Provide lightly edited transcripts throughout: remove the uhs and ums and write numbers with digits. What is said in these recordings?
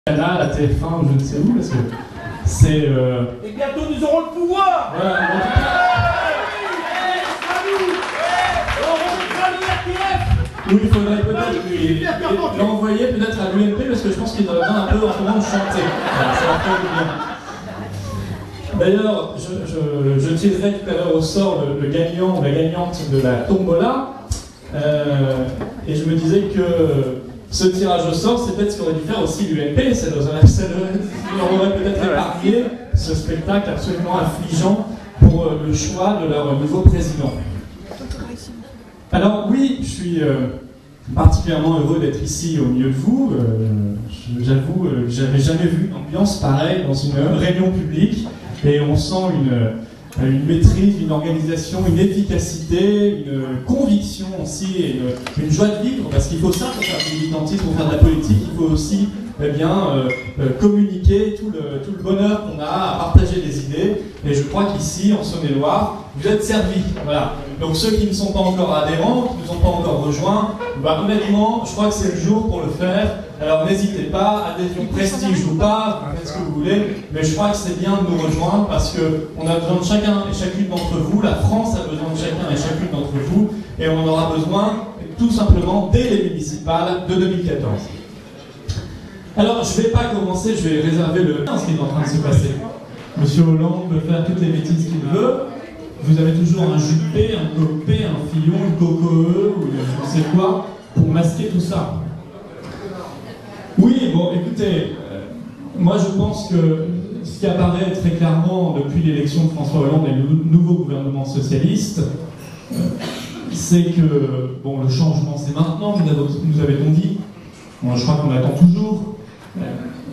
Canal, la TF1 ou je ne sais où, parce que c'est... Et bientôt nous aurons le pouvoir. Voilà, en tout cas... Où il faudrait peut-être l'envoyer peut-être à l'UMP, parce que je pense qu'il aurait besoin un peu en ce moment de chanter. Voilà, ça va faire du bien. D'ailleurs, je tirerai tout à l'heure au sort le gagnant ou la gagnante de la tombola, et je me disais que ce tirage au sort, c'est peut-être ce qu'aurait dû faire aussi l'UMP, ça leur aurait peut-être épargné ce spectacle absolument affligeant pour le choix de leur nouveau président. Alors oui, je suis particulièrement heureux d'être ici au milieu de vous. J'avoue que j'avais jamais vu une ambiance pareille dans une réunion publique, et on sent une maîtrise, une organisation, une efficacité, une conviction aussi, et une joie de vivre, parce qu'il faut ça pour faire du militantisme, pour faire de la politique, il faut aussi communiquer tout le bonheur qu'on a à partager des idées, et je crois qu'ici, en Saône-et-Loire, vous êtes servis. Voilà. Donc ceux qui ne sont pas encore adhérents, qui ne sont pas encore rejoints, honnêtement, je crois que c'est le jour pour le faire. Alors n'hésitez pas, adhésion prestige ou pas, vous faites ce que vous voulez, mais je crois que c'est bien de nous rejoindre parce qu'on a besoin de chacun et chacune d'entre vous, la France a besoin de chacun et chacune d'entre vous, et on en aura besoin tout simplement dès les municipales de 2014. Alors je ne vais pas commencer, je vais réserver ce qui est en train de se passer. Monsieur Hollande peut faire toutes les bêtises qu'il veut. Vous avez toujours un Juppé, un Copé, un Fillon, une Cocoe, ou je ne sais quoi, pour masquer tout ça. Oui, bon, écoutez, moi je pense que ce qui apparaît très clairement depuis l'élection de François Hollande et le nouveau gouvernement socialiste, c'est que, bon, le changement c'est maintenant, nous avait-on dit. Bon, je crois qu'on attend toujours.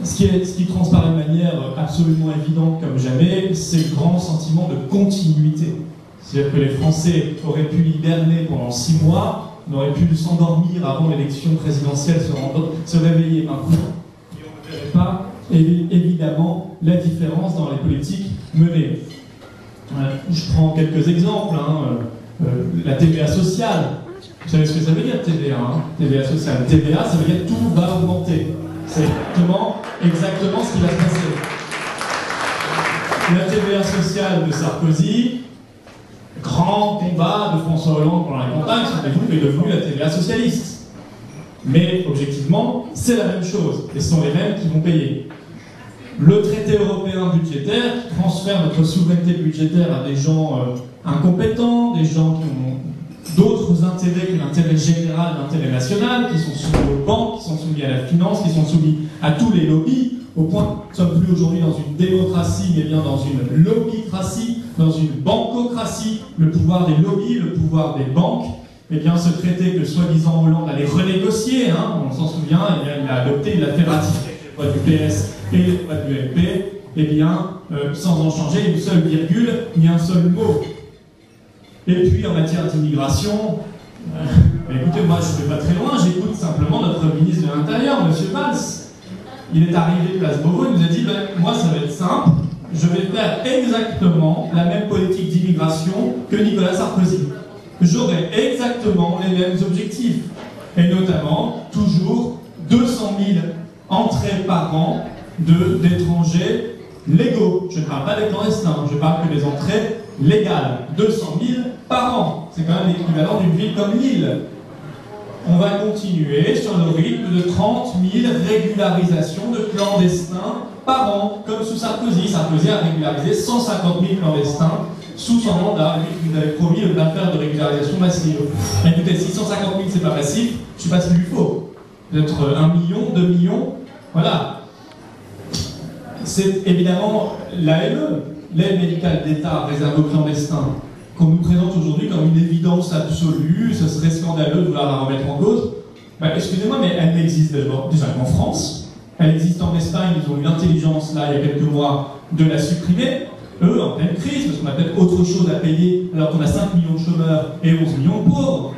Ce qui transparaît de manière absolument évidente comme jamais, c'est le grand sentiment de continuité. C'est-à-dire que les Français auraient pu hiberner pendant 6 mois, on aurait pu s'endormir avant l'élection présidentielle, se réveiller maintenant, et on ne verrait pas évidemment la différence dans les politiques menées. Je prends quelques exemples. La TVA sociale. Vous savez ce que ça veut dire, TVA, TVA sociale. TVA, ça veut dire tout va augmenter. C'est exactement ce qui va se passer. La TVA sociale de Sarkozy, grand combat de François Hollande pendant la campagne, souvenez-vous, est devenue la TVA socialiste. Mais objectivement, c'est la même chose, et ce sont les mêmes qui vont payer. Le traité européen budgétaire qui transfère notre souveraineté budgétaire à des gens incompétents, des gens qui ont d'autres intérêts que l'intérêt général, l'intérêt national, qui sont soumis aux banques, qui sont soumis à la finance, qui sont soumis à tous les lobbies, au point que nous ne sommes plus aujourd'hui dans une démocratie, mais bien dans une lobbycratie, dans une bancocratie, le pouvoir des lobbies, le pouvoir des banques. Eh bien, ce traité que soi-disant Hollande allait renégocier, on s'en souvient, eh bien, il l'a adopté, il l'a fait ratifier les voix du PS et les voix de l'UMP, eh bien, sans en changer une seule virgule, ni un seul mot. Et puis en matière d'immigration, écoutez, moi je ne vais pas très loin, j'écoute simplement notre ministre de l'Intérieur, M. Valls. Il est arrivé place Beauvau, il nous a dit moi ça va être simple, je vais faire exactement la même politique d'immigration que Nicolas Sarkozy. J'aurai exactement les mêmes objectifs, et notamment toujours 200 000 entrées par an d'étrangers légaux. Je ne parle pas des clandestins, je parle que des entrées légales, 200 000 par an. C'est quand même l'équivalent d'une ville comme Lille. On va continuer sur le rythme de 30 000 régularisations de clandestins par an, comme sous Sarkozy. Sarkozy a régularisé 150 000 clandestins sous son mandat. Lui, vous avez promis l'affaire de régularisation massive. Écoutez, si 150 000 c'est pas massif, je ne sais pas ce qu'il lui faut. Peut-être 1 million, 2 millions, voilà. C'est évidemment l'AME, l'aide médicale d'État réservée aux clandestins, qu'on nous présente aujourd'hui comme une évidence absolue, ce serait scandaleux de vouloir la remettre en cause. Excusez-moi, mais elle n'existe déjà qu'en France, elle existe en Espagne, ils ont eu l'intelligence là il y a quelques mois de la supprimer, eux en pleine crise, parce qu'on a peut-être autre chose à payer alors qu'on a 5 millions de chômeurs et 11 millions de pauvres.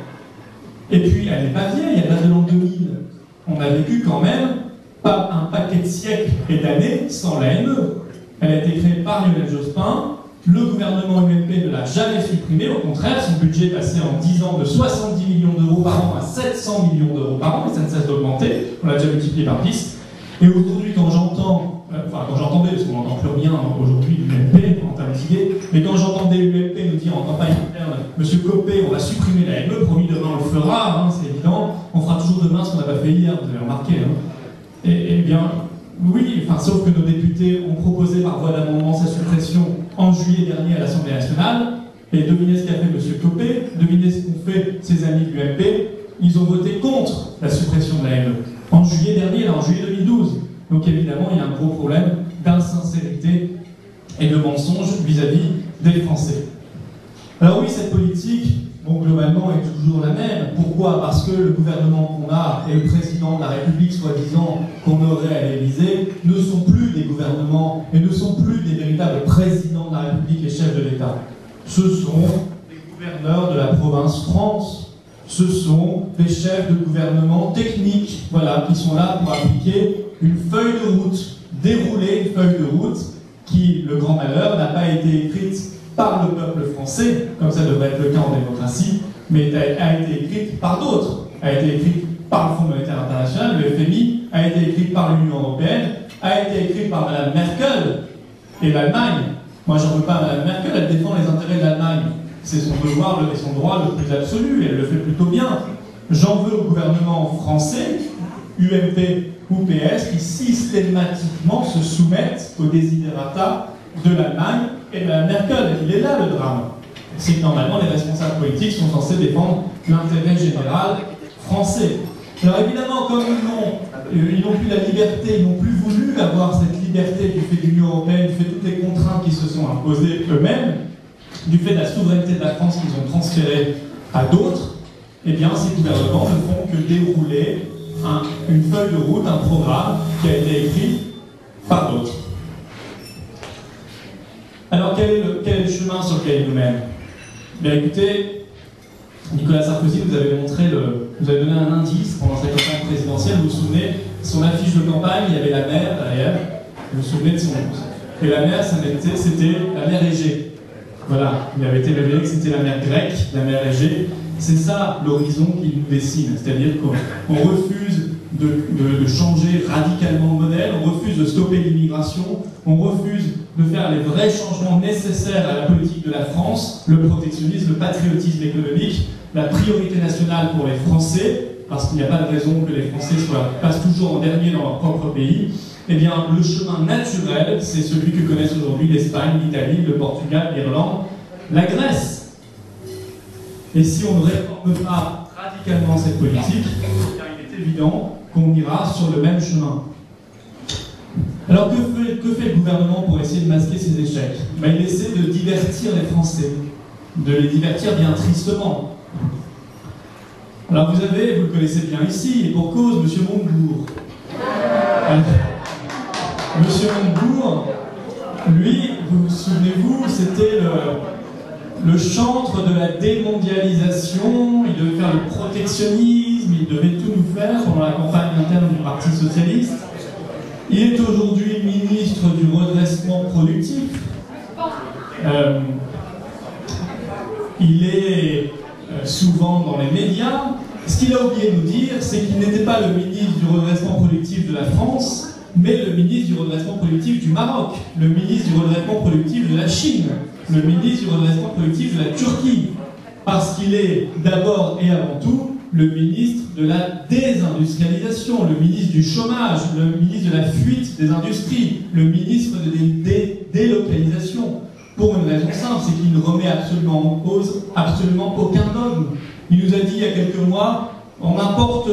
Et puis elle n'est pas vieille, elle date de l'an 2000. On a vécu quand même pas un paquet de siècles et d'années sans l'AME. Elle a été créée par Lionel Jospin. Le gouvernement UMP ne l'a jamais supprimée. Au contraire, son budget est passé en 10 ans de 70 millions d'euros par an à 700 millions d'euros par an, et ça ne cesse d'augmenter. On l'a déjà multiplié par 10. Et aujourd'hui, quand j'entendais, parce qu'on n'entend plus rien aujourd'hui du UMP en termes d'idées, mais quand j'entendais l'UMP nous dire en campagne interne, Monsieur Copé, on va supprimer la ME, promis demain on le fera, hein, c'est évident, on fera toujours demain ce qu'on n'a pas fait hier, vous avez remarqué. Hein. Et bien, oui, enfin, sauf que nos députés ont proposé par voie d'amendement sa suppression en juillet dernier à l'Assemblée nationale, et devinez ce qu'a fait Monsieur Copé, devinez ce qu'ont fait ses amis de l'UMP, ils ont voté contre la suppression de la ME. En juillet dernier, là, en juillet 2012. Donc évidemment, il y a un gros problème d'insincérité et de mensonge vis-à-vis des Français. Alors oui, cette politique, bon, globalement, est toujours la même. Pourquoi? Parce que le gouvernement qu'on a et le président de la République, soi-disant, qu'on aurait à l'Élysée, ne sont plus des gouvernements et ne sont plus des véritables présidents de la République et chefs de l'État. Ce sont des gouverneurs de la province France. Ce sont des chefs de gouvernement techniques, voilà, qui sont là pour appliquer une feuille de route, dérouler une feuille de route qui, le grand malheur, n'a pas été écrite par le peuple français, comme ça devrait être le cas en démocratie, mais a été écrite par d'autres, a été écrite par le Fonds monétaire international, le FMI, a été écrite par l'Union européenne, a été écrite par Mme Merkel et l'Allemagne. Moi, j'en veux pas à Mme Merkel, elle défend les intérêts de l'Allemagne. C'est son devoir et son droit le plus absolu, et elle le fait plutôt bien. J'en veux au gouvernement français, UMP ou PS, qui systématiquement se soumettent aux desiderata de l'Allemagne et de Mme Merkel. Il est là le drame. C'est que normalement les responsables politiques sont censés défendre l'intérêt général français. Alors évidemment, comme ils n'ont plus la liberté, ils n'ont plus voulu avoir cette liberté du fait de l'Union européenne, du fait de toutes les contraintes qui se sont imposées eux-mêmes, du fait de la souveraineté de la France qu'ils ont transférée à d'autres, eh bien ces gouvernements ne font que dérouler une feuille de route, un programme qui a été écrit par d'autres. Alors quel est le chemin sur lequel ils nous mènent? Bien écoutez, Nicolas Sarkozy vous avez donné un indice pendant sa campagne présidentielle, vous vous souvenez, son affiche de campagne, il y avait la mer derrière, vous vous souvenez de son... Et la mer, c'était la mer Égée. Voilà, il avait été révélé que c'était la mer grecque, la mer Égée. C'est ça l'horizon qu'il nous dessine, c'est-à-dire qu'on refuse de changer radicalement de modèle, on refuse de stopper l'immigration, on refuse de faire les vrais changements nécessaires à la politique de la France, le protectionnisme, le patriotisme économique, la priorité nationale pour les Français, parce qu'il n'y a pas de raison que les Français passent toujours en dernier dans leur propre pays. Eh bien, le chemin naturel, c'est celui que connaissent aujourd'hui l'Espagne, l'Italie, le Portugal, l'Irlande, la Grèce. Et si on ne réforme pas radicalement cette politique, il est évident qu'on ira sur le même chemin. Alors que fait le gouvernement pour essayer de masquer ses échecs? Il essaie de divertir les Français, de les divertir bien tristement. Alors vous le connaissez bien ici, et pour cause, M. Montebourg. Monsieur Montebourg, lui, vous souvenez-vous, c'était le chantre de la démondialisation, il devait faire le protectionnisme, il devait tout nous faire pendant la campagne interne du Parti Socialiste. Il est aujourd'hui ministre du redressement productif. Il est souvent dans les médias. Ce qu'il a oublié de nous dire, c'est qu'il n'était pas le ministre du redressement productif de la France, mais le ministre du redressement productif du Maroc, le ministre du redressement productif de la Chine, le ministre du redressement productif de la Turquie, parce qu'il est d'abord et avant tout le ministre de la désindustrialisation, le ministre du chômage, le ministre de la fuite des industries, le ministre des délocalisations, pour une raison simple, c'est qu'il ne remet absolument en cause absolument aucun dogme. Il nous a dit il y a quelques mois, on importe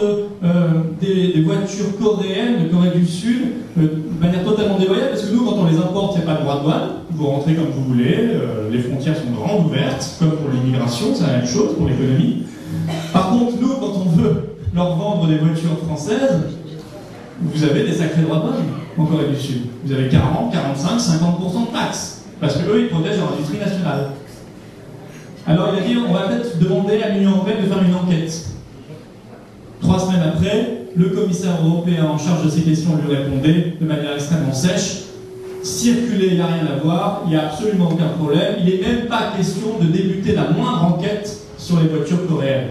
des voitures coréennes de Corée du Sud de manière totalement déloyale, parce que nous, quand on les importe, il n'y a pas de droit de douane, vous rentrez comme vous voulez, les frontières sont grandes ouvertes, comme pour l'immigration, c'est la même chose pour l'économie. Par contre, nous, quand on veut leur vendre des voitures françaises, vous avez des sacrés droits de douane en Corée du Sud. Vous avez 40, 45, 50% de taxes, parce qu'eux, ils protègent leur industrie nationale. Alors il a dit, on va peut-être demander à l'Union européenne de faire une enquête. 3 semaines après, le commissaire européen en charge de ces questions lui répondait de manière extrêmement sèche, circuler, il n'y a rien à voir, il n'y a absolument aucun problème, il n'est même pas question de débuter la moindre enquête sur les voitures coréennes.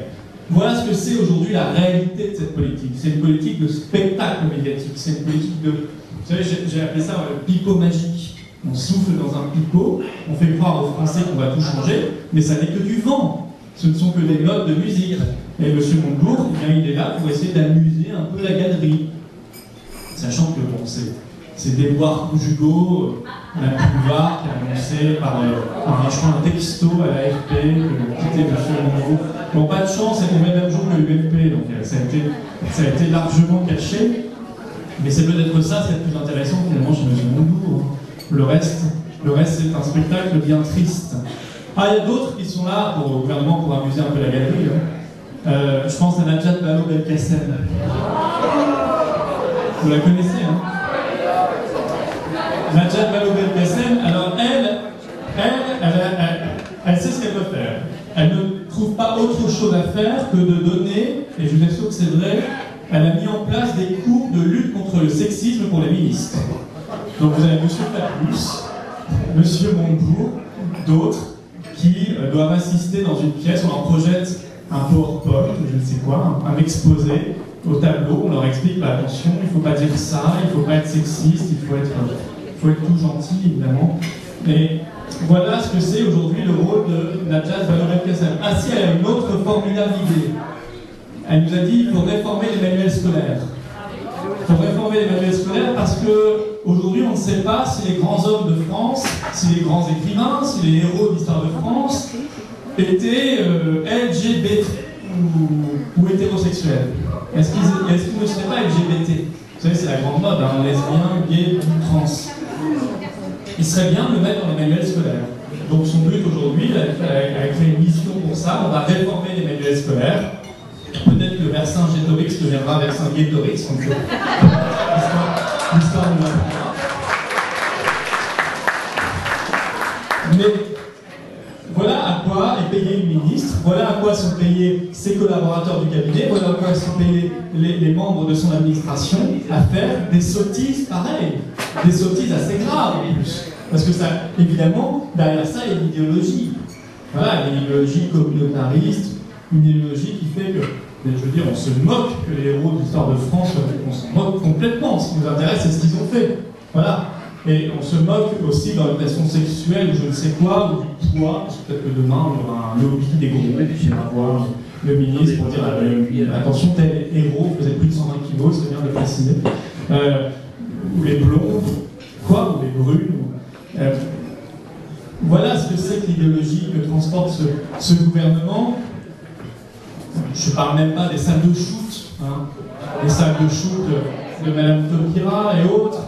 Voilà ce que c'est aujourd'hui la réalité de cette politique. C'est une politique de spectacle médiatique, c'est une politique de... Vous savez, j'ai appelé ça le pipeau magique. On souffle dans un pipeau, on fait croire aux Français qu'on va tout changer, mais ça n'est que du vent. Ce ne sont que des notes de musique. Et M. Montebourg, eh bien, il est là pour essayer d'amuser un peu la galerie. Sachant que bon, c'est déboires conjugaux, la boulevard qui a annoncé par un texto à l'AFP que quittait M. Montebourg. Bon, pas de chance, c'était le même jour que l'UMP, donc ça a été largement caché. Mais c'est peut-être ça, c'est plus intéressant finalement chez M. Montebourg. Le reste c'est un spectacle bien triste. Ah, il y a d'autres qui sont là au gouvernement pour amuser un peu la galerie. Je pense à Najat Vallaud-Belkacem. Vous la connaissez, hein? Najat Vallaud-Belkacem, alors elle sait ce qu'elle veut faire. Elle ne trouve pas autre chose à faire que de donner, et je vous assure que c'est vrai, elle a mis en place des cours de lutte contre le sexisme pour les ministres. Donc vous avez M. Fabius, M. Montebourg, d'autres qui doivent assister dans une pièce où on leur projette un PowerPoint, ou je ne sais quoi, un exposé au tableau, on leur explique, bah, attention, il ne faut pas dire ça, il ne faut pas être sexiste, il faut être tout gentil, évidemment. Mais voilà ce que c'est aujourd'hui le rôle de Najat Vallaud-Belkacem. Ah si, elle a une autre formidable idée. Elle nous a dit qu'il faut réformer les manuels scolaires. Il faut réformer les manuels scolaires parce qu'aujourd'hui, on ne sait pas si les grands hommes de France, si les grands écrivains, si les héros de l'histoire de France étaient LGBT ou hétérosexuels. Est-ce qu'ils ne seraient pas LGBT? Vous savez, c'est la grande mode, hein, lesbien, gay, trans. Il serait bien de le mettre dans les manuels scolaires. Donc son but aujourd'hui, elle a créé une mission pour ça, on va réformer les manuels scolaires. Peut-être que Vercingétorix deviendra Vercingétorix, donc l'histoire nous l'apprendra. Mais voilà à quoi est payé une ministre, voilà à quoi sont payés ses collaborateurs du cabinet, voilà à quoi sont payés les membres de son administration, à faire des sottises pareilles, des sottises assez graves en plus. Parce que ça, évidemment, derrière ça, il y a une idéologie. Voilà, une idéologie communautariste, une idéologie qui fait que, je veux dire, on se moque que les héros de l'histoire de France, on s'en moque complètement. Ce qui nous intéresse, c'est ce qu'ils ont fait. Voilà. Et on se moque aussi d'orientation sexuelle ou je ne sais quoi, ou du poids, parce que peut-être que demain, on aura un lobby des gros, et puis on va voir le ministre pour dire attention, tel héros faisait plus de 120 kilos, c'est bien de le préciser. Ou les blondes, quoi, ou les brunes. Voilà ce que c'est que l'idéologie que transporte ce gouvernement. Je ne parle même pas des salles de shoot, hein, les salles de shoot de Mme Taubira et autres.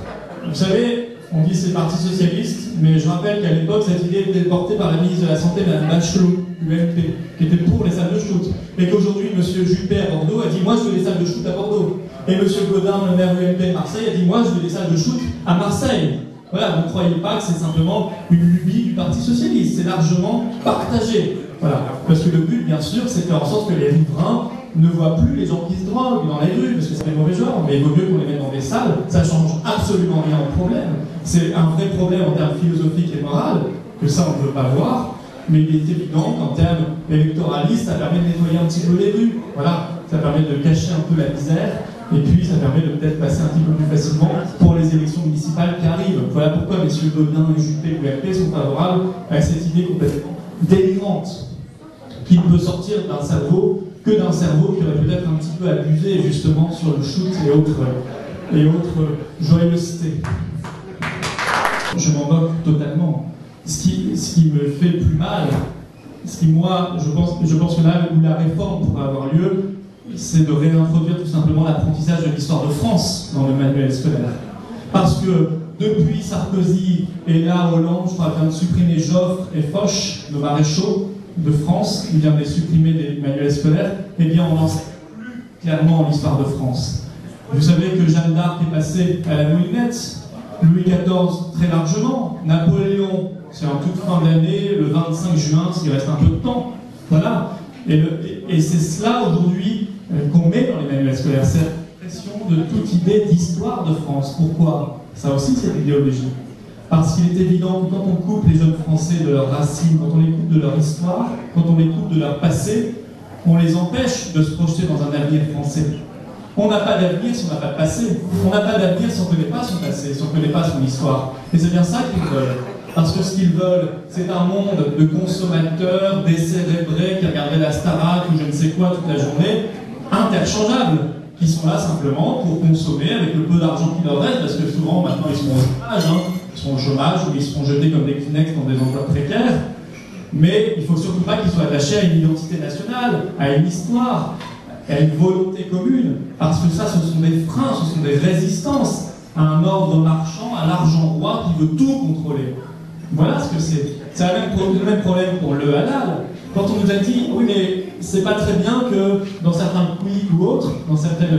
Vous savez, on dit c'est le Parti Socialiste, mais je rappelle qu'à l'époque, cette idée était portée par la ministre de la Santé, Mme Bachelot, UMP, qui était pour les salles de shoot. Et qu'aujourd'hui, M. Juppé à Bordeaux a dit « moi je veux les salles de shoot à Bordeaux ». Et M. Gaudin, le maire UMP de Marseille, a dit « moi je veux des salles de shoot à Marseille ». Voilà, vous ne croyez pas que c'est simplement une lubie du Parti Socialiste, c'est largement partagé. Voilà, parce que le but, bien sûr, c'est de faire en sorte que les riverains ne voient plus les gens qui se droguent dans les rues, parce que c'est des mauvais genres, mais il vaut mieux qu'on les mette dans des salles, ça change absolument rien au problème. C'est un vrai problème en termes philosophiques et moraux, que ça on ne veut pas voir, mais il est évident qu'en termes électoralistes, ça permet de nettoyer un petit peu les rues, voilà, ça permet de cacher un peu la misère, et puis ça permet de peut-être passer un petit peu plus facilement pour les élections municipales qui arrivent. Voilà pourquoi M. Gaudin et Juppé et UMP sont favorables à cette idée complètement délirante, qui ne peut sortir d'un cerveau que d'un cerveau qui aurait peut-être un petit peu abusé justement sur le shoot et autres joyeusetés. Je m'en moque totalement. Ce qui me fait plus mal, ce qui moi, je pense que là où la réforme pourrait avoir lieu, c'est de réintroduire tout simplement l'apprentissage de l'histoire de France dans le manuel scolaire. Parce que depuis Sarkozy et là Hollande, je crois, vient de supprimer Joffre et Foch, nos maréchaux de France, il vient de les supprimer des manuels scolaires, eh bien on n'enseigne plus clairement l'histoire de France. Vous savez que Jeanne d'Arc est passée à la moulinette, Louis XIV très largement, Napoléon, c'est en toute fin d'année, le 25 juin, s'il reste un peu de temps. Voilà. Et c'est cela aujourd'hui qu'on met dans les manuels scolaires, c'est l'expression de toute idée d'histoire de France. Pourquoi? Ça aussi c'est l'idéologie. Parce qu'il est évident que quand on coupe les jeunes Français de leurs racines, quand on les coupe de leur histoire, quand on les coupe de leur passé, on les empêche de se projeter dans un avenir français. On n'a pas d'avenir si on n'a pas de passé. On n'a pas d'avenir si on ne connaît pas son passé, si on ne connaît pas son histoire. Et c'est bien ça qu'ils veulent. Parce que ce qu'ils veulent, c'est un monde de consommateurs, décérébrés, qui regarderaient la Starac ou je ne sais quoi toute la journée, interchangeables, qui sont là simplement pour consommer avec le peu d'argent qui leur reste, parce que souvent maintenant ils sont au chômage, ils sont au chômage ou ils seront jetés comme des Kleenex dans des emplois précaires. Mais il ne faut surtout pas qu'ils soient attachés à une identité nationale, à une histoire, à une volonté commune, parce que ça, ce sont des freins, ce sont des résistances à un ordre marchand, à l'argent roi qui veut tout contrôler. Voilà ce que c'est. C'est le même problème pour le halal. Quand on nous a dit, oui, mais c'est pas très bien que dans certains pays ou autres, dans certaines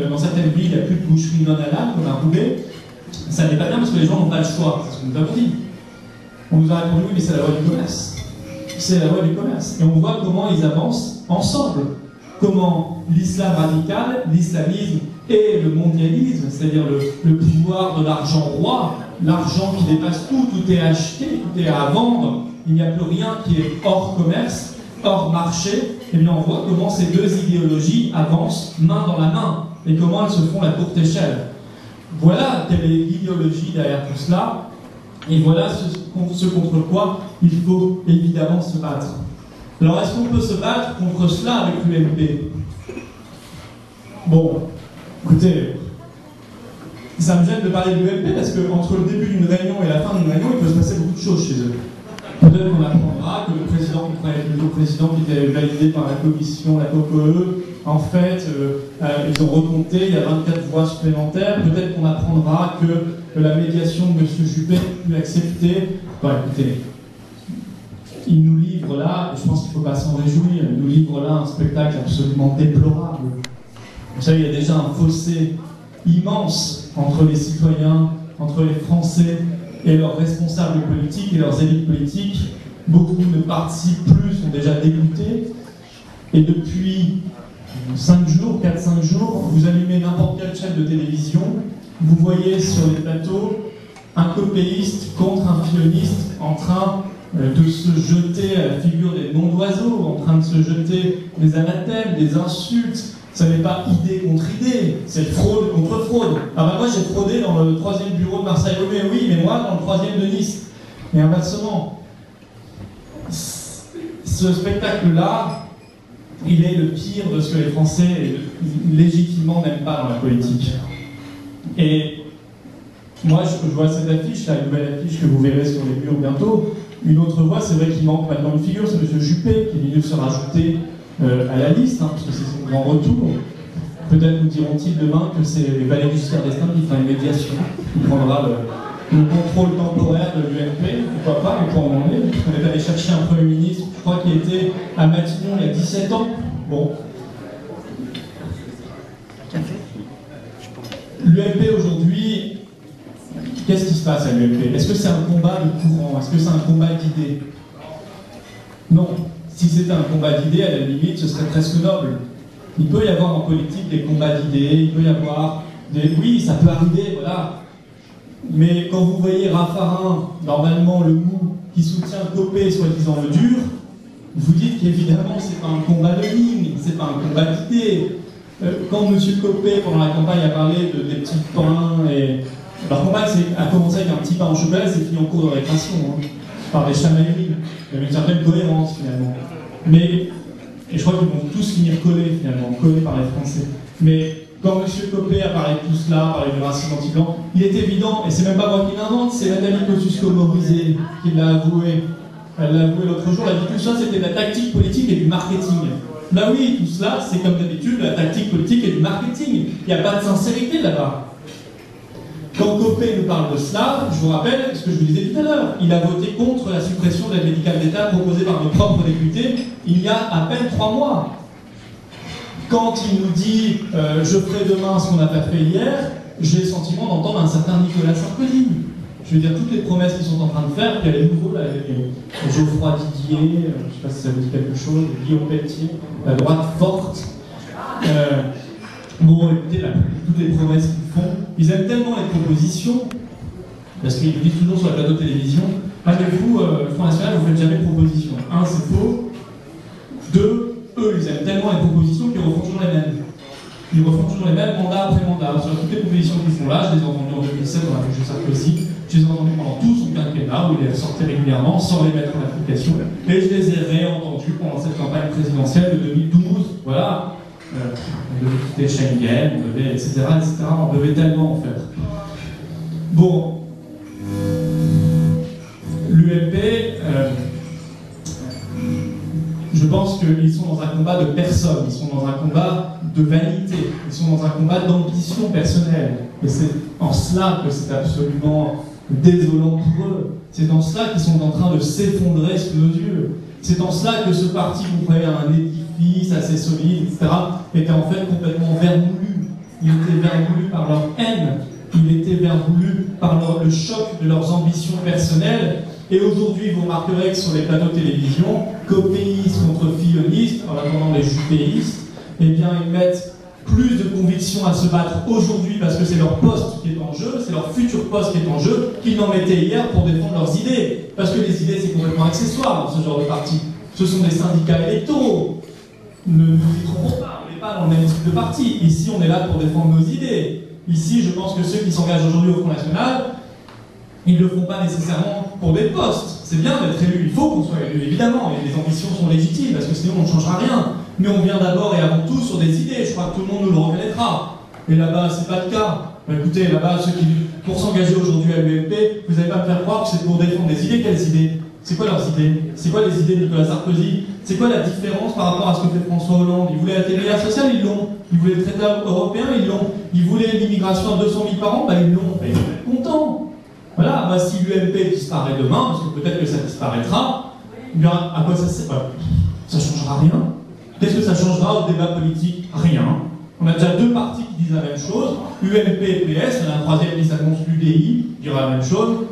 villes, il n'y a plus de boucherie non halal, comme à Roubaix, ça n'est pas bien parce que les gens n'ont pas le choix. C'est ce que nous avons dit. On nous a répondu, oui, mais c'est la loi du commerce. C'est la loi du commerce. Et on voit comment ils avancent ensemble. Comment l'islam radical, l'islamisme et le mondialisme, c'est-à-dire le pouvoir de l'argent roi, l'argent qui dépasse tout, tout est acheté, tout est à vendre, il n'y a plus rien qui est hors commerce, hors marché, et bien on voit comment ces deux idéologies avancent main dans la main, et comment elles se font la courte échelle. Voilà quelle est l'idéologie derrière tout cela, et voilà ce contre quoi il faut évidemment se battre. Alors, est-ce qu'on peut se battre contre cela avec l'UMP? Bon, écoutez, ça me gêne de parler de l'UMP parce qu'entre le début d'une réunion et la fin d'une réunion, il peut se passer beaucoup de choses chez eux. Peut-être qu'on apprendra que le président qui était validé par la commission, la COCOE, en fait, ils ont recompté, il y a 24 voix supplémentaires. Peut-être qu'on apprendra que la médiation de M. Juppé n'est plus acceptée. Bon, écoutez, il nous livre là, et je pense qu'il ne faut pas s'en réjouir, il nous livre là un spectacle absolument déplorable. Vous savez, il y a déjà un fossé immense entre les citoyens, entre les Français et leurs responsables politiques et leurs élites politiques. Beaucoup ne participent plus, sont déjà dégoûtés. Et depuis 5 jours, 4-5 jours, vous allumez n'importe quelle chaîne de télévision, vous voyez sur les plateaux un copéiste contre un filoniste en train de se jeter à la figure des noms d'oiseaux, en train de se jeter des anathèmes, des insultes. Ça n'est pas idée contre idée, c'est fraude contre fraude. Ah bah moi j'ai fraudé dans le 3e bureau de Marseille-Roubaix, oui, mais moi dans le 3e de Nice. Et inversement, ce spectacle-là, il est le pire de ce que les Français légitimement n'aiment pas dans la politique. Et moi je vois cette affiche, la nouvelle affiche que vous verrez sur les murs bientôt. Une autre voix, c'est vrai qu'il manque maintenant une figure, c'est M. Juppé qui est venu se rajouter à la liste, parce que c'est son grand retour. Peut-être nous diront-ils demain que c'est Valéry Giscard d'Estaing qui fera une médiation, qui prendra le contrôle temporaire de l'UMP, pourquoi pas, mais pour en emmener. On est allé chercher un Premier ministre, je crois qu'il était à Matignon il y a 17 ans. Bon. L'UMP aujourd'hui, qu'est-ce qui se passe à l'UMP? Est-ce que c'est un combat de courant? Est-ce que c'est un combat d'idées? Non. Si c'était un combat d'idées, à la limite, ce serait presque noble. Il peut y avoir en politique des combats d'idées, il peut y avoir des... Oui, ça peut arriver, voilà. Mais quand vous voyez Raffarin, normalement le mou, qui soutient Copé, soi-disant le dur, vous dites qu'évidemment, c'est pas un combat de ligne, c'est pas un combat d'idées. Quand M. Copé, pendant la campagne, a parlé des petits pains et... Leur combat a commencé avec un petit pain en chocolat, c'est fini en cours de récréation, par des chamailleries. Il y avait une certaine cohérence finalement. Mais, et je crois qu'ils vont tous finir collés finalement, collés par les Français. Mais quand M. Copé a parlé de tout cela, parlé du racisme anti-blanc, il est évident, et c'est même pas moi qui l'invente, c'est Nathalie Kosciusko-Morizet qui l'a avoué. Elle l'a avoué l'autre jour, elle a dit tout ça c'était de la tactique politique et du marketing. Bah oui, tout cela c'est comme d'habitude la tactique politique et du marketing. Il n'y a pas de sincérité là-bas. Quand Copé nous parle de cela, je vous rappelle ce que je vous disais tout à l'heure. Il a voté contre la suppression de l'aide médicale d'État proposée par nos propres députés il y a à peine 3 mois. Quand il nous dit « je ferai demain ce qu'on n'a pas fait hier », j'ai le sentiment d'entendre un certain Nicolas Sarkozy. Je veux dire, toutes les promesses qu'ils sont en train de faire, puis il y a les nouveaux, là, Geoffroy Didier, je ne sais pas si ça vous dit quelque chose, Guillaume Pelletier, la droite forte. Bon, écoutez, là, toutes les promesses qu'ils font, ils aiment tellement les propositions, parce qu'ils le disent toujours sur la plateau de télévision, ah mais vous, le Front National, vous ne faites jamais de propositions. 1, c'est faux. 2, eux, ils aiment tellement les propositions qu'ils refont toujours les mêmes. Ils refont toujours les mêmes mandat après mandat. Sur toutes les propositions qu'ils font là, je les ai entendues en 2007 dans la région Sarkozy, je les ai entendues pendant tout son quinquennat, où il les sortait régulièrement sans les mettre en application, et je les ai réentendues pendant cette campagne présidentielle de 2012. Voilà. On devait quitter Schengen, on devait, etc., etc. On devait tellement en faire. Bon. L'UMP, je pense qu'ils sont dans un combat de personne, ils sont dans un combat de vanité, ils sont dans un combat d'ambition personnelle. Et c'est en cela que c'est absolument désolant pour eux. C'est en cela qu'ils sont en train de s'effondrer sous nos yeux. C'est en cela que ce parti, qu'on croyait un édifice assez solide, etc., était en fait complètement vermoulu. Il était vermoulu par leur haine, il était vermoulu par le choc de leurs ambitions personnelles. Et aujourd'hui, vous remarquerez que sur les plateaux de télévision, copéistes contre fillonistes, en attendant les jupéistes, eh bien, ils mettent plus de conviction à se battre aujourd'hui parce que c'est leur poste qui est en jeu, c'est leur futur poste qui est en jeu, qu'ils n'en mettaient hier pour défendre leurs idées. Parce que les idées, c'est complètement accessoire dans ce genre de parti. Ce sont des syndicats électoraux. Ne nous y trompons pas, on n'est pas dans le même type de parti. Ici, on est là pour défendre nos idées. Ici, je pense que ceux qui s'engagent aujourd'hui au Front National, ils ne le font pas nécessairement pour des postes. C'est bien d'être élu, il faut qu'on soit élu, évidemment, et les ambitions sont légitimes, parce que sinon on ne changera rien. Mais on vient d'abord et avant tout sur des idées, je crois que tout le monde nous le reconnaîtra. Et là-bas, c'est pas le cas. Bah, écoutez, là-bas, ceux qui, pour s'engager aujourd'hui à l'UMP, vous n'allez pas me faire croire que c'est pour défendre des idées. Quelles idées? C'est quoi leurs idées? C'est quoi les idées de Nicolas Sarkozy? C'est quoi la différence par rapport à ce que fait François Hollande? Ils voulaient la TVA sociale, ils l'ont. Ils voulaient le traité européen, ils l'ont. Ils voulaient l'immigration à 200 000 par an, bah, ils l'ont. Bah, ils vont être contents. Voilà, bah, si l'UMP disparaît demain, parce que peut-être que ça disparaîtra, eh bien, à quoi ça sert? Ça changera rien. Qu'est-ce que ça changera au débat politique? Rien. On a déjà deux partis qui disent la même chose, UMP et PS, il y en a un troisième qui s'annonce l'UDI, qui dira la même chose.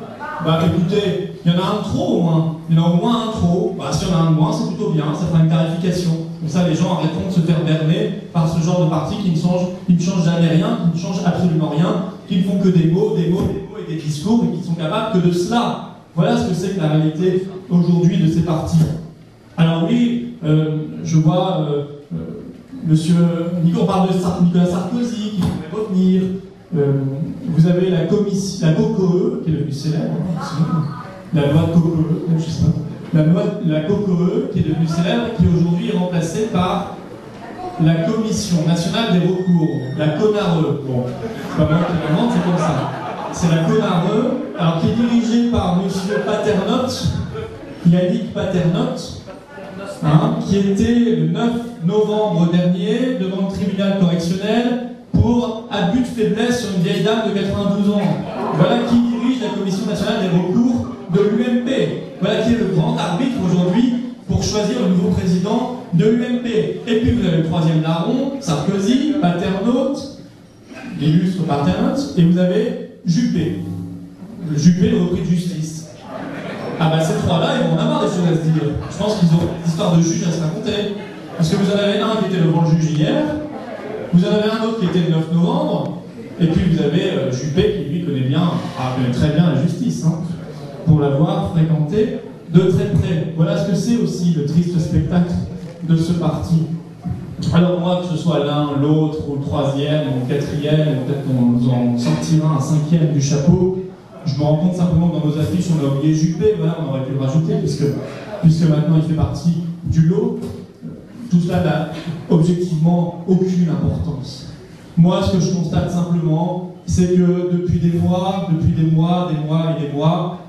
Bah écoutez, il y en a un de trop au moins. Il y en a au moins un trop. Bah si y en a un de moins, c'est plutôt bien, ça fera une tarification. Comme ça, les gens arrêteront de se faire berner par ce genre de parti qui ne change jamais rien, qui ne change absolument rien, qui ne font que des mots et des discours, et qui sont capables que de cela. Voilà ce que c'est que la réalité aujourd'hui de ces partis. Alors oui, je vois monsieur on parle de Nicolas Sarkozy qui pourrait revenir. Vous avez la COCOE, qui est devenue célèbre, la loi de COCOE, je sais pas. La COCOE, qui est devenue célèbre, qui aujourd'hui est remplacée par la Commission nationale des recours, la CONARE. Bon, c'est pas moi qui l'invente, c'est comme ça. C'est la CONARE, alors qui est dirigée par monsieur Paternotte, Yannick Paternotte, qui était le 9 novembre dernier devant le tribunal correctionnel pour abus de faiblesse sur une vieille dame de 92 ans. Voilà qui dirige la Commission nationale des recours de l'UMP. Voilà qui est le grand arbitre aujourd'hui pour choisir le nouveau président de l'UMP. Et puis vous avez le troisième larron, Sarkozy, Paternotte, l'illustre Paternotte, et vous avez Juppé. Juppé, le repris de justice. Ah bah ces trois-là, ils vont en avoir des choses à se dire. Je pense qu'ils ont des histoires de juges à se raconter. Parce que vous en avez un qui était devant le juge hier, vous en avez un autre qui était le 9 novembre, et puis vous avez Juppé qui lui connaît très bien la justice, pour l'avoir fréquenté de très près. Voilà ce que c'est aussi le triste spectacle de ce parti. Alors moi, que ce soit l'un, l'autre, ou le troisième, ou le quatrième, ou peut-être qu'on nous en sortira un cinquième du chapeau, je me rends compte simplement que dans nos affiches, on a oublié Juppé, voilà, on aurait pu le rajouter, puisque maintenant il fait partie du lot. Tout cela n'a objectivement aucune importance. Moi, ce que je constate simplement, c'est que depuis des mois,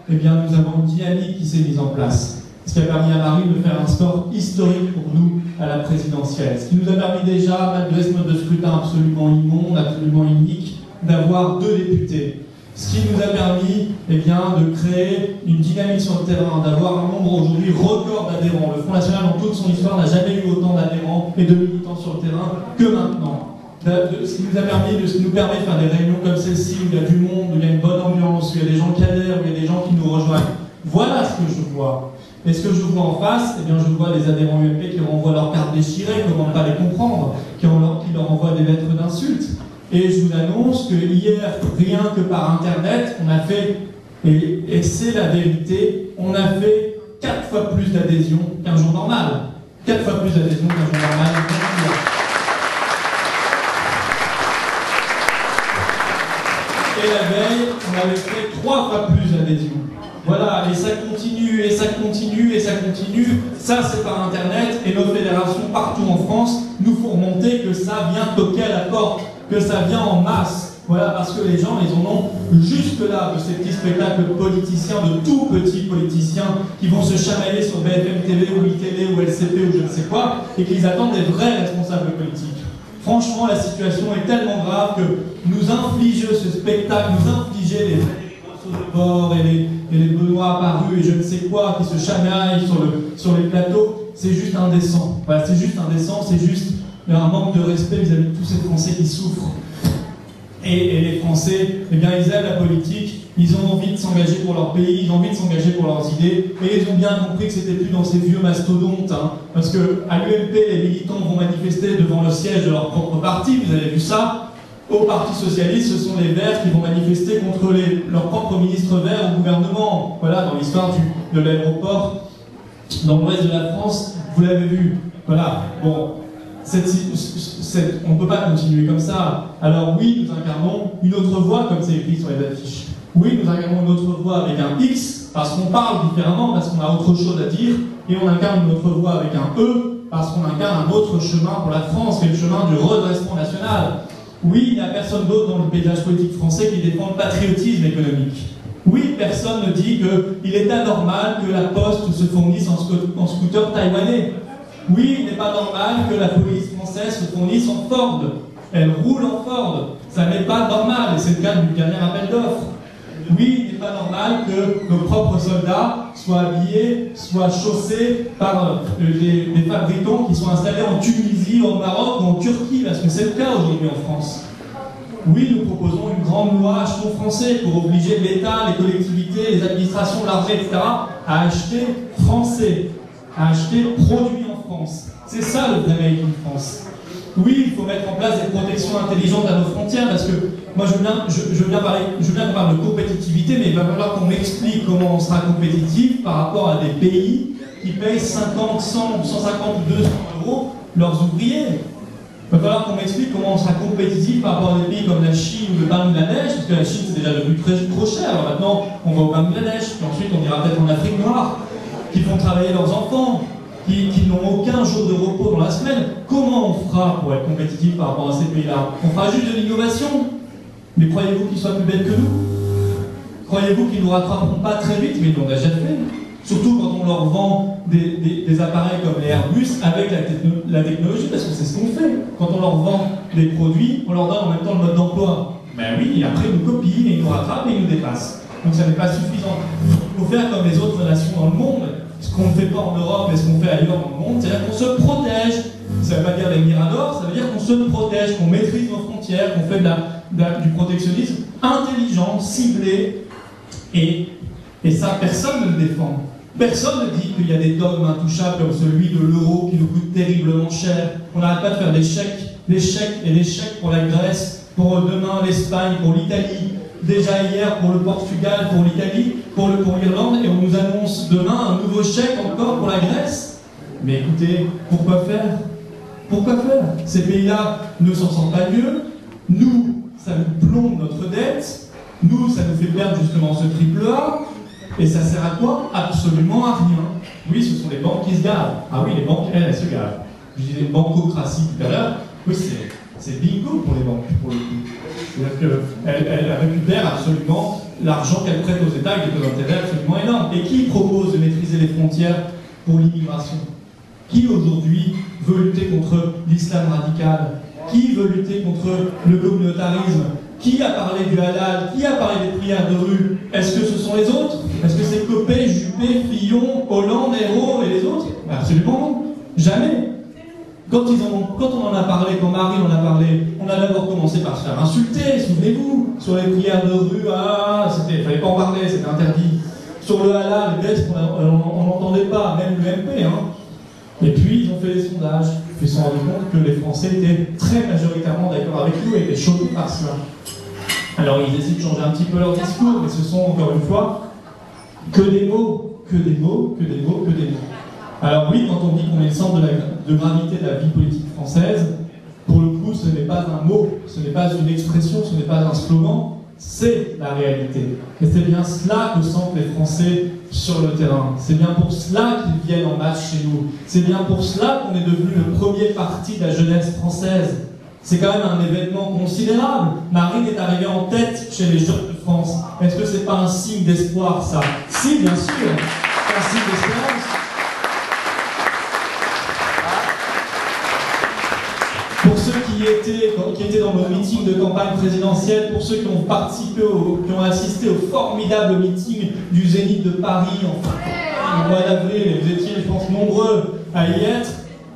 eh bien, nous avons une dynamique qui s'est mise en place. Ce qui a permis à Marine de faire un score historique pour nous à la présidentielle. Ce qui nous a permis déjà, malgré ce mode de scrutin absolument immonde, absolument inique, d'avoir 2 députés. Ce qui nous a permis de créer une dynamique sur le terrain, d'avoir un nombre aujourd'hui record d'adhérents. Le Front National, dans toute son histoire, n'a jamais eu autant d'adhérents et de militants sur le terrain que maintenant. Ce qui nous permet de faire des réunions comme celle-ci, où il y a du monde, où il y a une bonne ambiance, où il y a des gens qui adhèrent, où il y a des gens qui nous rejoignent. Voilà ce que je vois. Et ce que je vois en face, je vois des adhérents UMP qui renvoient leurs cartes déchirées, comment ne pas les comprendre, qui leur envoient des lettres d'insultes. Et je vous annonce que hier, rien que par Internet, on a fait, et c'est la vérité, on a fait 4 fois plus d'adhésions qu'un jour normal. 4 fois plus d'adhésion qu'un jour normal. Et la veille, on avait fait 3 fois plus d'adhésion. Voilà, et ça continue, et ça continue, et ça continue. Ça, c'est par Internet, et nos fédérations partout en France nous font remonter que ça vient toquer à la porte, que ça vient en masse. Voilà, parce que les gens, ils en ont jusque-là de ces petits spectacles politiciens, de tout petits politiciens qui vont se chamailler sur BFM TV ou iTélé ou LCP ou je ne sais quoi, et qu'ils attendent des vrais responsables politiques. Franchement, la situation est tellement grave que nous infliger ce spectacle, nous infliger les de bord et les Benoît apparus et je ne sais quoi qui se chamaillent sur les plateaux, c'est juste indécent. Voilà, c'est juste indécent, c'est juste un manque de respect vis-à-vis de tous ces Français qui souffrent. Et les Français, eh bien, ils aiment la politique, ils ont envie de s'engager pour leur pays, ils ont envie de s'engager pour leurs idées, et ils ont bien compris que c'était plus dans ces vieux mastodontes, hein, parce qu'à l'UMP, les militants vont manifester devant le siège de leur propre parti, vous avez vu ça. Au Parti Socialiste, ce sont les Verts qui vont manifester contre leurs propres ministres verts au gouvernement. Voilà, dans l'histoire de l'aéroport dans l'ouest de la France, vous l'avez vu. Voilà, bon, on ne peut pas continuer comme ça. Alors oui, nous incarnons une autre voix, comme c'est écrit sur les affiches. Oui, nous incarnons une autre voix avec un X, parce qu'on parle différemment, parce qu'on a autre chose à dire, et on incarne une autre voix avec un E, parce qu'on incarne un autre chemin pour la France, qui est le chemin du redressement national. Oui, il n'y a personne d'autre dans le paysage politique français qui défend le patriotisme économique. Oui, personne ne dit qu'il est anormal que la Poste se fournisse en scooter taïwanais. Oui, il n'est pas normal que la police française se fournisse en Ford. Elle roule en Ford. Ça n'est pas normal, et c'est le cas du dernier appel d'offres. Oui, il n'est pas normal que nos propres soldats soient habillés, soient chaussés par des fabricants qui sont installés en Tunisie, au Maroc ou en Turquie, parce que c'est le cas aujourd'hui en France. Oui, nous proposons une grande loi achetons français pour obliger l'État, les collectivités, les administrations, l'armée, etc. à acheter français, à acheter produits en France. C'est ça le vrai Made in France. Oui, il faut mettre en place des protections intelligentes à nos frontières, parce que moi je veux bien qu'on parle de compétitivité, mais il va falloir qu'on m'explique comment on sera compétitif par rapport à des pays qui payent 50, 100, 150 ou 200 euros leurs ouvriers. Il va falloir qu'on m'explique comment on sera compétitif par rapport à des pays comme la Chine ou le Bangladesh, parce que la Chine c'est déjà devenu trop cher. Alors maintenant on va au Bangladesh, puis ensuite on ira peut-être en Afrique noire, qui font travailler leurs enfants, qui n'ont aucun jour de repos dans la semaine. Comment on fera pour être compétitif par rapport à ces pays-là? On fera juste de l'innovation. Mais croyez-vous qu'ils soient plus bêtes que nous? Croyez-vous qu'ils ne nous rattraperont pas très vite? Mais ils l'ont déjà fait. Surtout quand on leur vend des appareils comme les Airbus avec la technologie, parce que c'est ce qu'on fait. Quand on leur vend des produits, on leur donne en même temps le mode d'emploi. Ben oui, et après ils nous copient, et ils nous rattrapent et ils nous dépassent. Donc ça n'est pas suffisant. Il faut faire comme les autres nations dans le monde. Ce qu'on ne fait pas en Europe et ce qu'on fait ailleurs dans le monde, c'est-à-dire qu'on se protège. Ça ne veut pas dire les miradors, ça veut dire qu'on se protège, qu'on maîtrise nos frontières, qu'on fait du protectionnisme intelligent, ciblé, et ça, personne ne le défend. Personne ne dit qu'il y a des dogmes intouchables comme celui de l'euro qui nous coûte terriblement cher. On n'arrête pas de faire des chèques et des chèques pour la Grèce, pour demain l'Espagne, pour l'Italie, déjà hier pour le Portugal, pour l'Italie, pour l'Irlande, et on nous annonce demain un nouveau chèque encore pour la Grèce. Mais écoutez, pourquoi faire? Pourquoi faire? Ces pays-là ne s'en sortent pas mieux. Nous, ça nous plombe notre dette. Nous, ça nous fait perdre justement ce triple A. Et ça sert à quoi? Absolument à rien. Oui, ce sont les banques qui se gavent. Ah oui, les banques, elles se gavent. Je disais bancocratie tout à l'heure. Oui, c'est bingo pour les banques, pour le coup. C'est-à-dire qu'elles récupèrent absolument l'argent qu'elles prêtent aux États avec des taux d'intérêt absolument énormes. Et qui propose de maîtriser les frontières pour l'immigration? Qui aujourd'hui veut lutter contre l'islam radical? Qui veut lutter contre le communautarisme? Qui a parlé du halal? Qui a parlé des prières de rue? Est-ce que ce sont les autres? Est-ce que c'est Copé, Juppé, Fillon, Hollande, Hérault et les autres? Absolument non. Jamais. Quand on en a parlé, quand Marine en a parlé, on a d'abord commencé par se faire insulter, souvenez-vous, sur les prières de rue, il fallait pas en parler, c'était interdit. Sur le halal, les gestes, on n'entendait pas, même l'UMP, hein. Et puis, ils ont fait des sondages, ils se sont rendus compte que les Français étaient très majoritairement d'accord avec nous et étaient choqués par cela. Alors, ils essaient de changer un petit peu leur discours, mais ce sont, encore une fois, que des mots, que des mots, que des mots, que des mots. Alors oui, quand on dit qu'on est le centre de gravité de la vie politique française, pour le coup, ce n'est pas un mot, ce n'est pas une expression, ce n'est pas un slogan, c'est la réalité. Et c'est bien cela que sentent les Français sur le terrain. C'est bien pour cela qu'ils viennent en masse chez nous. C'est bien pour cela qu'on est devenu le premier parti de la jeunesse française. C'est quand même un événement considérable. Marine est arrivée en tête chez les jeunes de France. Est-ce que c'est pas un signe d'espoir, ça? Si, bien sûr, c'est un signe d'espérance. Pour ceux qui étaient dans nos meetings de campagne présidentielle, pour ceux qui ont participé, qui ont assisté au formidable meeting du Zénith de Paris au mois d'avril, et vous étiez, je pense, nombreux à y être,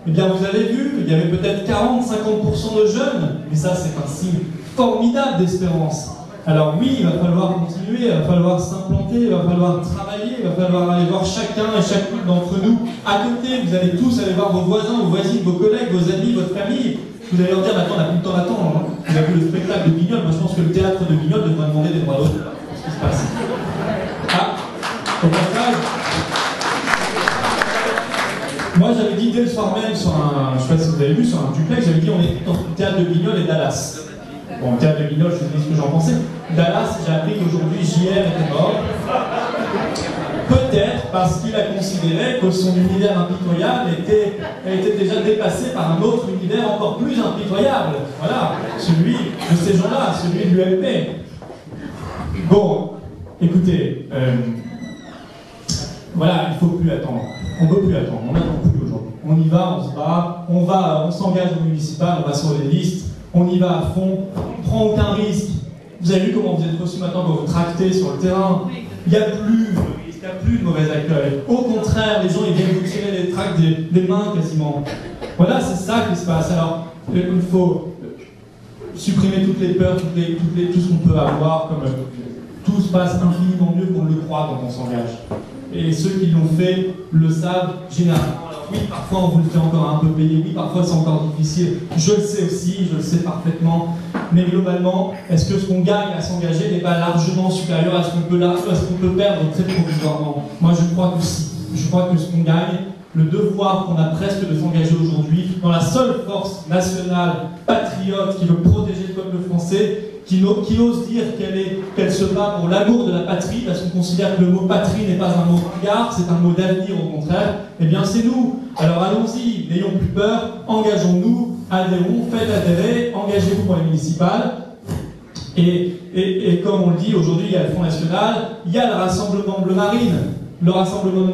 eh bien vous avez vu, il y avait peut-être 40-50% de jeunes, et ça c'est un signe formidable d'espérance. Alors oui, il va falloir continuer, il va falloir s'implanter, il va falloir travailler, il va falloir aller voir chacun et chacune d'entre nous à côté. Vous allez tous aller voir vos voisins, vos voisines, vos collègues, vos amis, votre famille. Vous allez leur dire, maintenant on n'a plus le temps d'attendre. Hein. Vous avez vu le spectacle de Guignol, moi je pense que le théâtre de Guignol devrait demander des droits d'auteur. Qu'est-ce qui se passe? Ah, au passage, moi j'avais dit dès le soir même sur un, je ne sais pas si vous avez vu, sur un duplex, j'avais dit on est entre le théâtre de Guignol et Dallas. Bon, le théâtre de Guignol, je vous dis ce que j'en pensais. Dallas, j'ai appris qu'aujourd'hui JR était mort. Peut-être parce qu'il a considéré que son univers impitoyable était déjà dépassé par un autre univers encore plus impitoyable. Voilà, celui de ces gens-là, celui de l'UMP. Bon, écoutez, voilà, il ne faut plus attendre. On ne peut plus attendre, on n'attend plus aujourd'hui. On y va, on se bat, on s'engage au municipal, on va sur les listes, on y va à fond, on ne prend aucun risque. Vous avez vu comment vous êtes reçus maintenant quand vous tractez sur le terrain. Il n'y a plus de mauvais accueil. Au contraire, les gens ils viennent vous tirer les tracts des mains quasiment. Voilà, c'est ça qui se passe. Alors, il faut supprimer toutes les peurs, tout ce qu'on peut avoir, comme tout se passe infiniment mieux qu'on le croit quand on s'engage. Et ceux qui l'ont fait le savent généralement. Alors oui, parfois on vous le fait encore un peu payer, oui, parfois c'est encore difficile. Je le sais aussi, je le sais parfaitement. Mais globalement, est-ce que ce qu'on gagne à s'engager n'est pas largement supérieur à ce qu'on peut perdre très provisoirement? Moi je crois que si. Je crois que ce qu'on gagne, le devoir qu'on a presque de s'engager aujourd'hui, dans la seule force nationale, patriote, qui veut protéger le peuple français, qui ose dire qu'elle se bat pour l'amour de la patrie, parce qu'on considère que le mot patrie n'est pas un mot ringard, c'est un mot d'avenir au contraire, eh bien c'est nous. Alors allons-y, n'ayons plus peur, engageons-nous, adhérons, faites adhérer, engagez-vous pour les municipales. Et comme on le dit, aujourd'hui il y a le Front National, il y a le Rassemblement Bleu Marine. Le Rassemblement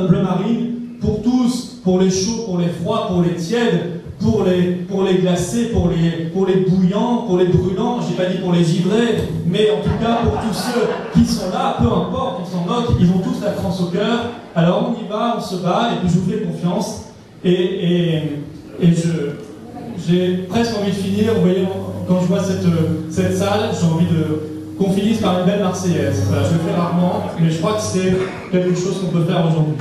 Bleu Marine, pour tous, pour les chauds, pour les froids, pour les tièdes, pour les glacés, pour les bouillants, pour les brûlants, j'ai pas dit pour les givrés, mais en tout cas pour tous ceux qui sont là, peu importe, on s'en moque, ils ont tous la France au cœur, alors on y va, on se bat, et puis je vous fais confiance, et j'ai presque envie de finir, vous voyez, quand je vois cette salle, j'ai envie qu'on finisse par une belle Marseillaise. Voilà, je le fais rarement, mais je crois que c'est quelque chose qu'on peut faire aujourd'hui.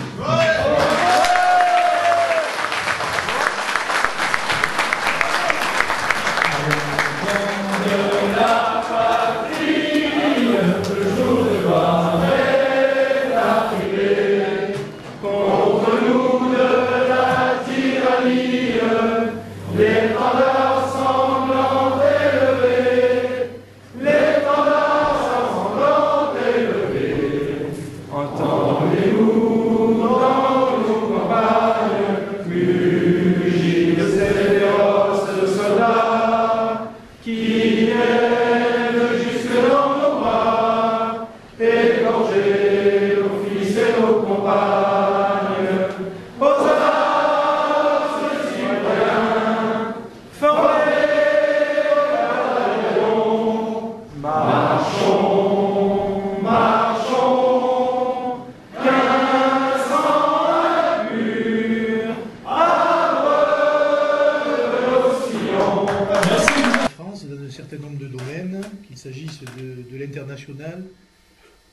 International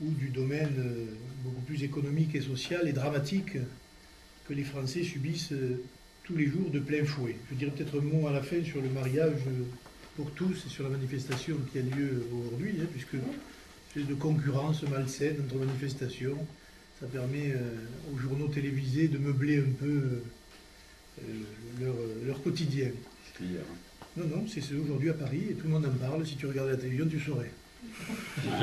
ou du domaine beaucoup plus économique et social et dramatique que les Français subissent tous les jours de plein fouet. Je dirais peut-être un mot à la fin sur le mariage pour tous et sur la manifestation qui a lieu aujourd'hui, puisque c'est de concurrence malsaine entre manifestations Ça permet aux journaux télévisés de meubler un peu leur quotidien. C'était hier. Non, non, c'est aujourd'hui à Paris et tout le monde en parle. Si tu regardais la télévision, tu saurais.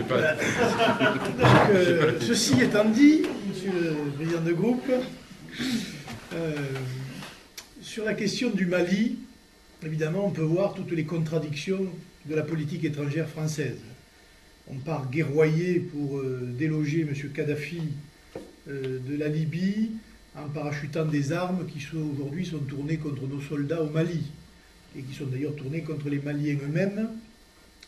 Pas... Donc, ceci étant dit, monsieur le président de groupe, sur la question du Mali, évidemment, on peut voir toutes les contradictions de la politique étrangère française. On part guerroyer pour déloger M. Kadhafi de la Libye en parachutant des armes qui aujourd'hui sont tournées contre nos soldats au Mali et qui sont d'ailleurs tournées contre les Maliens eux-mêmes.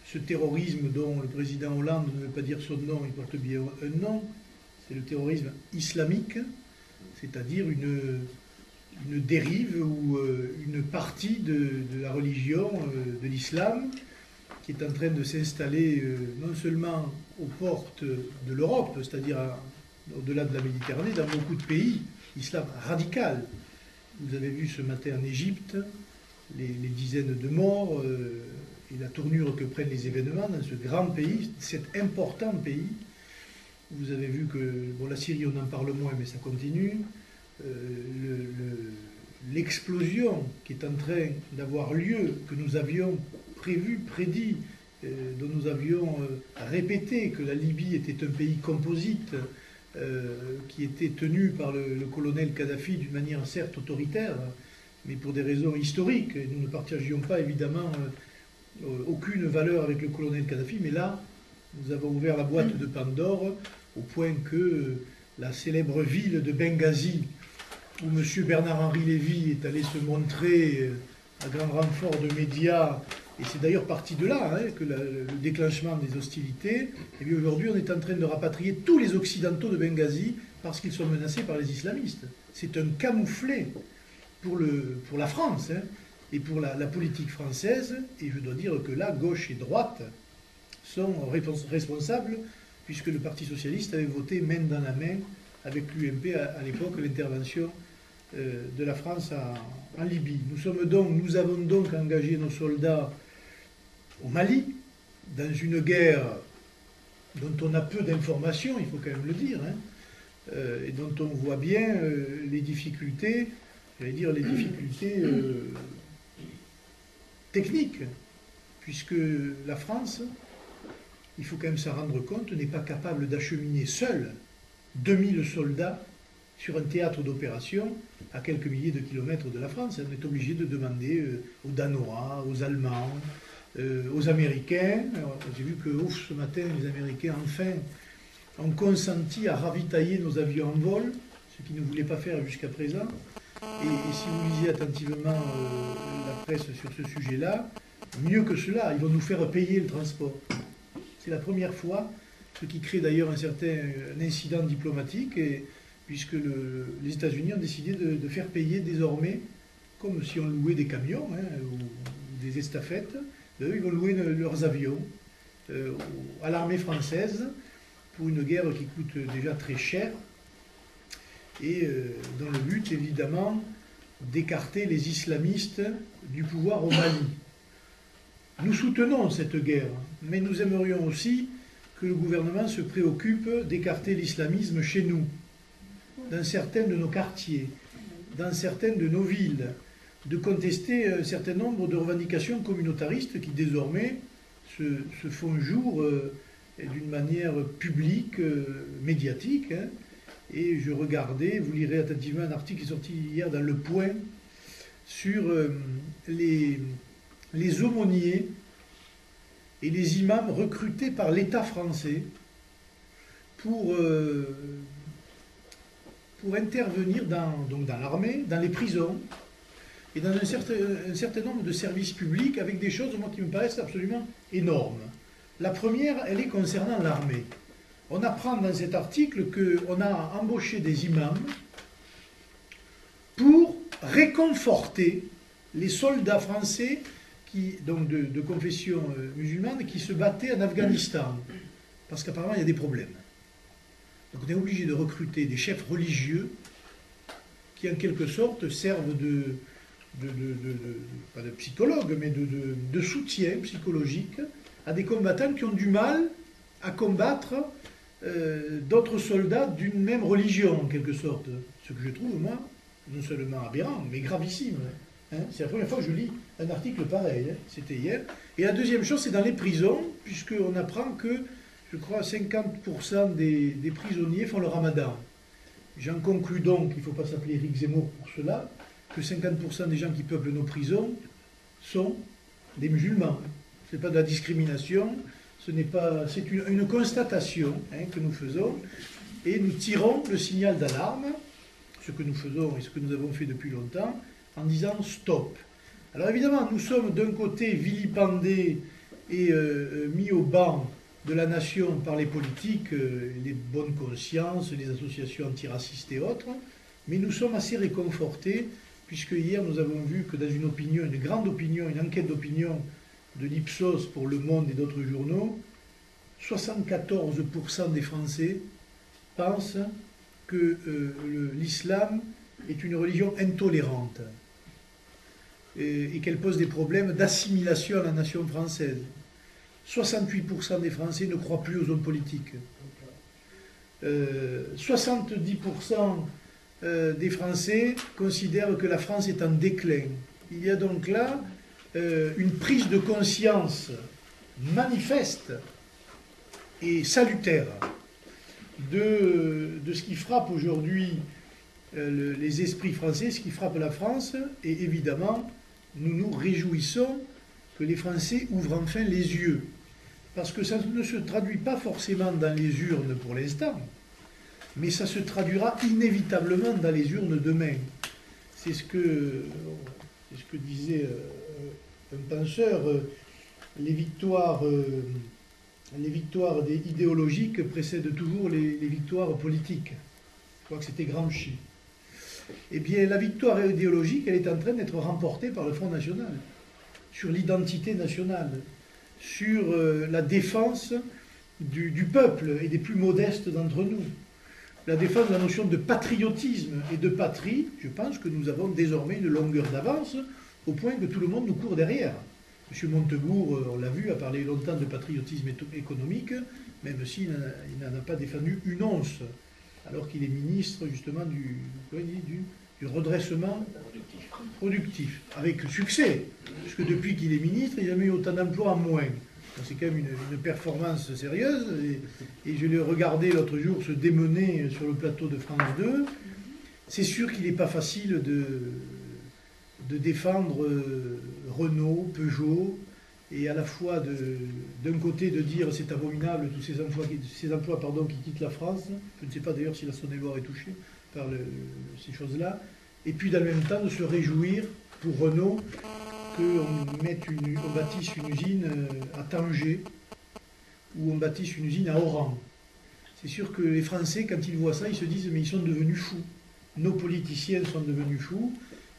Ce terrorisme dont le président Hollande ne veut pas dire son nom, il porte bien un nom, c'est le terrorisme islamique, c'est-à-dire une dérive ou une partie de la religion de l'islam qui est en train de s'installer non seulement aux portes de l'Europe, c'est-à-dire au-delà de la Méditerranée, dans beaucoup de pays, islam radical. Vous avez vu ce matin en Égypte les dizaines de morts et la tournure que prennent les événements dans ce grand pays, cet important pays. Vous avez vu que, bon, la Syrie, on en parle moins, mais ça continue. L'explosion qui est en train d'avoir lieu, que nous avions prédit, dont nous avions répété que la Libye était un pays composite, qui était tenu par le colonel Kadhafi d'une manière certes autoritaire, mais pour des raisons historiques. Et nous ne partagions pas évidemment aucune valeur avec le colonel Kadhafi, mais là, nous avons ouvert la boîte de Pandore au point que la célèbre ville de Benghazi, où M. Bernard-Henri Lévy est allé se montrer à grand renfort de médias, et c'est d'ailleurs parti de là que le déclenchement des hostilités, et bien aujourd'hui on est en train de rapatrier tous les Occidentaux de Benghazi parce qu'ils sont menacés par les islamistes. C'est un camouflet pour la France et pour la politique française, et je dois dire que là, gauche et droite sont responsables, puisque le Parti Socialiste avait voté main dans la main avec l'UMP à l'époque l'intervention de la France en Libye. Nous avons donc engagé nos soldats au Mali, dans une guerre dont on a peu d'informations, il faut quand même le dire, et dont on voit bien les difficultés, j'allais dire les difficultés techniques, puisque la France, il faut quand même s'en rendre compte, n'est pas capable d'acheminer seule 2000 soldats sur un théâtre d'opération à quelques milliers de kilomètres de la France. On est obligé de demander aux Danois, aux Allemands, aux Américains. J'ai vu que ce matin, les Américains, enfin, ont consenti à ravitailler nos avions en vol, ce qu'ils ne voulaient pas faire jusqu'à présent. Et si vous lisez attentivement la presse sur ce sujet-là, mieux que cela, ils vont nous faire payer le transport. C'est la première fois, ce qui crée d'ailleurs un incident diplomatique, puisque les États-Unis ont décidé de faire payer désormais, comme si on louait des camions ou des estafettes, eux, ils vont louer leurs avions à l'armée française pour une guerre qui coûte déjà très cher, et dans le but, évidemment, d'écarter les islamistes du pouvoir au Mali. Nous soutenons cette guerre, mais nous aimerions aussi que le gouvernement se préoccupe d'écarter l'islamisme chez nous, dans certains de nos quartiers, dans certaines de nos villes, de contester un certain nombre de revendications communautaristes qui désormais se font jour d'une manière publique, médiatique. Et je regardais, vous lirez attentivement un article qui est sorti hier dans Le Point, sur les aumôniers et les imams recrutés par l'État français pour intervenir dans l'armée, dans les prisons et dans un certain nombre de services publics avec des choses, moi, qui me paraissent absolument énormes. La première, elle est concernant l'armée. On apprend dans cet article qu'on a embauché des imams pour réconforter les soldats français donc de confession musulmane qui se battaient en Afghanistan. Parce qu'apparemment, il y a des problèmes. Donc on est obligé de recruter des chefs religieux qui, en quelque sorte, servent pas de psychologues, mais de soutien psychologique à des combattants qui ont du mal à combattre d'autres soldats d'une même religion, en quelque sorte. Ce que je trouve, moi, non seulement aberrant, mais gravissime. Hein. C'est la première fois que je lis un article pareil, hein. C'était hier. Et la deuxième chose, c'est dans les prisons, puisqu'on apprend que, je crois, 50% des prisonniers font le ramadan. J'en conclus donc, il ne faut pas s'appeler Éric Zemmour pour cela, que 50% des gens qui peuplent nos prisons sont des musulmans. Ce n'est pas de la discrimination, c'est une constatation, hein, que nous faisons, et nous tirons le signal d'alarme, ce que nous faisons et ce que nous avons fait depuis longtemps, en disant stop. Alors évidemment, nous sommes d'un côté vilipendés et mis au banc de la nation par les politiques, les bonnes consciences, les associations antiracistes et autres, mais nous sommes assez réconfortés, puisque hier nous avons vu que dans une opinion, une grande opinion, une enquête d'opinion de l'Ipsos pour Le Monde et d'autres journaux, 74% des Français pensent que l'islam est une religion intolérante et qu'elle pose des problèmes d'assimilation à la nation française. 68% des Français ne croient plus aux hommes politiques. 70% des Français considèrent que la France est en déclin. Il y a donc là une prise de conscience manifeste et salutaire de ce qui frappe aujourd'hui les esprits français, ce qui frappe la France, et évidemment, nous nous réjouissons que les Français ouvrent enfin les yeux. Parce que ça ne se traduit pas forcément dans les urnes pour l'instant, mais ça se traduira inévitablement dans les urnes demain. C'est ce que disait un penseur, les victoires idéologiques précèdent toujours les victoires politiques. Je crois que c'était Gramsci. Eh bien, la victoire idéologique, elle est en train d'être remportée par le Front National, sur l'identité nationale, sur la défense du peuple et des plus modestes d'entre nous. La défense de la notion de patriotisme et de patrie, je pense que nous avons désormais une longueur d'avance, au point que tout le monde nous court derrière. M. Montebourg, on l'a vu, a parlé longtemps de patriotisme économique, même s'il n'en a pas défendu une once, alors qu'il est ministre justement du redressement productif, avec succès, parce que depuis qu'il est ministre, il n'a jamais eu autant d'emplois en moins. C'est quand même une performance sérieuse, et je l'ai regardé l'autre jour se démener sur le plateau de France 2. C'est sûr qu'il n'est pas facile de défendre Renault, Peugeot, et à la fois d'un côté de dire c'est abominable tous ces emplois qui quittent la France. Je ne sais pas d'ailleurs si la Saône-et-Loire est touchée par ces choses-là. Et puis dans le même temps de se réjouir pour Renault qu'on bâtisse une usine à Tanger ou on bâtisse une usine à Oran. C'est sûr que les Français, quand ils voient ça, ils se disent mais ils sont devenus fous. Nos politiciens sont devenus fous.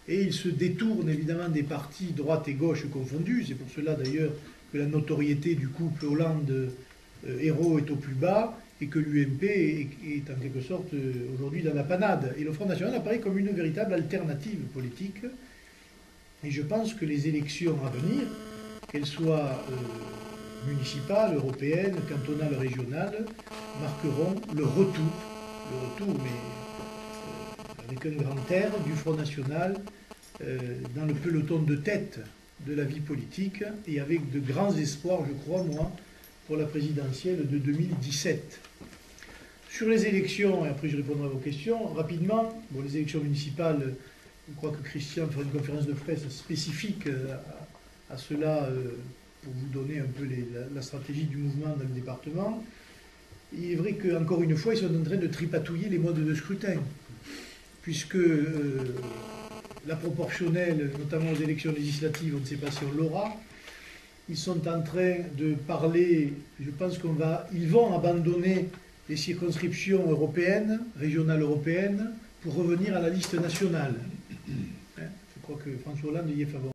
Et ils se détournent évidemment des partis droite et gauche confondus. C'est pour cela d'ailleurs que la notoriété du couple Hollande-Hérault est au plus bas et que l'UMP est en quelque sorte aujourd'hui dans la panade. Et le Front National apparaît comme une véritable alternative politique. Et je pense que les élections à venir, qu'elles soient municipales, européennes, cantonales, régionales, marqueront le retour, mais avec un grand air du Front National dans le peloton de tête de la vie politique et avec de grands espoirs, je crois, moi, pour la présidentielle de 2017. Sur les élections, et après je répondrai à vos questions, rapidement, les élections municipales, je crois que Christian fera une conférence de presse spécifique à cela pour vous donner un peu la stratégie du mouvement dans le département. Il est vrai qu'encore une fois, ils sont en train de tripatouiller les modes de scrutin, puisque la proportionnelle, notamment aux élections législatives, on ne sait pas si on l'aura. Ils sont en train de parler, je pense ils vont abandonner les circonscriptions européennes, régionales européennes, pour revenir à la liste nationale. Je crois que François Hollande y est favorable.